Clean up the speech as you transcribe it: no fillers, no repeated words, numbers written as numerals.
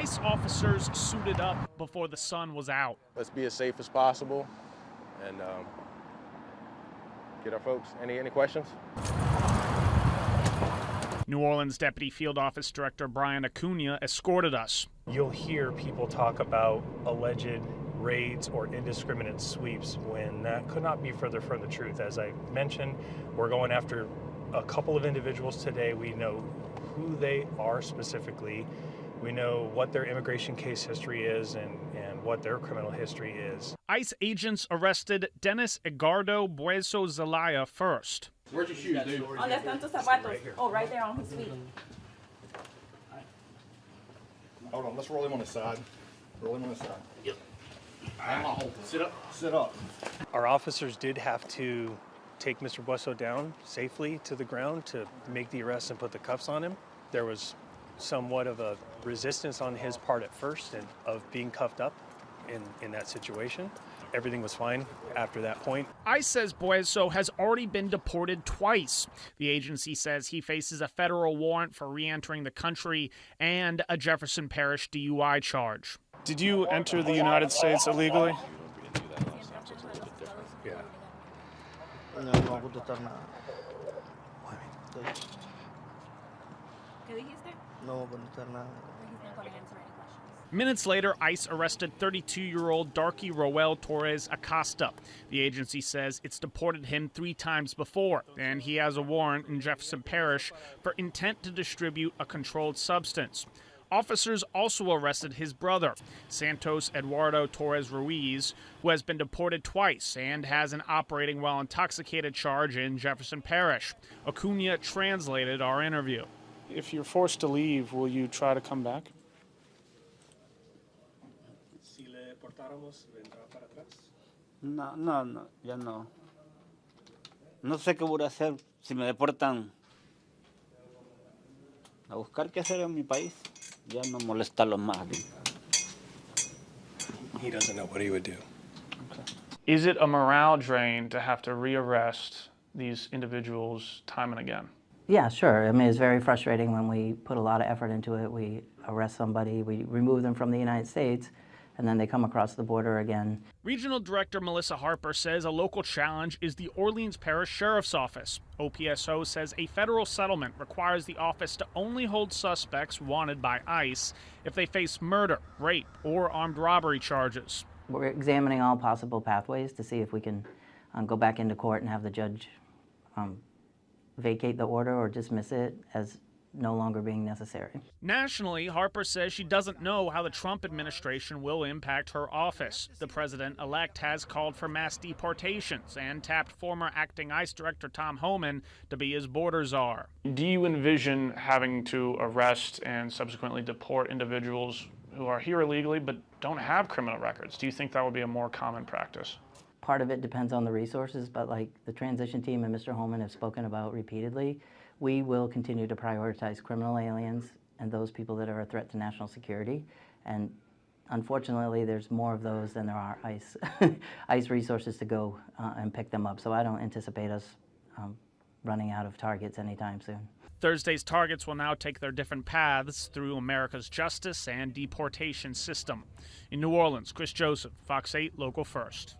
ICE officers suited up before the sun was out. Let's be as safe as possible and get our folks. Any questions? New Orleans Deputy Field Office Director Brian Acuna escorted us. You'll hear people talk about alleged raids or indiscriminate sweeps when that could not be further from the truth. As I mentioned, we're going after a couple of individuals today. We know who they are specifically. We know what their immigration case history is and what their criminal history is. ICE agents arrested Dennis Edgardo Bueso Zelaya first. Where's your shoes, dude? On the Santos Eduardo. Oh, right there on his feet. Hold on, let's roll him on the side. Roll him on the side. Yep. Sit up. Sit up. Our officers did have to take Mr. Bueso down safely to the ground to make the arrest and put the cuffs on him. There was somewhat of a resistance on his part at first and of being cuffed up in that situation. Everything was fine after that point. ICE says Bueso has already been deported twice. The agency says he faces a federal warrant for re-entering the country and a Jefferson Parish DUI charge. Did you enter the United States illegally? Yeah. ¿Qué dijiste? No voy a contestar nada. He's not going to answer any questions. Minutes later, ICE arrested 32-year-old Darky Roel Torres Acosta. The agency says it's deported him 3 times before, and he has a warrant in Jefferson Parish for intent to distribute a controlled substance. Officers also arrested his brother, Santos Eduardo Torres-Ruiz, who has been deported twice and has an operating while intoxicated charge in Jefferson Parish. Acuna translated our interview. If you're forced to leave, will you try to come back? No, ya no. No sé qué voy a hacer si me deportan. A buscar qué hacer en mi país. Ya no molestarlos más aquí. He doesn't know what he would do. Okay. Is it a morale drain to have to rearrest these individuals time and again? Yeah, sure. I mean, it's very frustrating when we put a lot of effort into it. We arrest somebody, we remove them from the United States, and then they come across the border again. Regional Director Melissa Harper says a local challenge is the Orleans Parish Sheriff's Office. OPSO says a federal settlement requires the office to only hold suspects wanted by ICE if they face murder, rape, or armed robbery charges. We're examining all possible pathways to see if we can go back into court and have the judge vacate the order or dismiss it as no longer being necessary. Nationally, Harper says she doesn't know how the Trump administration will impact her office. The president-elect has called for mass deportations and tapped former acting ICE Director Tom Homan to be his border czar. Do you envision having to arrest and subsequently deport individuals who are here illegally but don't have criminal records? Do you think that would be a more common practice? Part of it depends on the resources, but like the transition team and Mr. Holman have spoken about repeatedly, we will continue to prioritize criminal aliens and those people that are a threat to national security. And unfortunately, there's more of those than there are ICE, ICE resources to go and pick them up. So I don't anticipate us running out of targets anytime soon. Thursday's targets will now take their different paths through America's justice and deportation system. In New Orleans, Chris Joseph, Fox 8 Local First.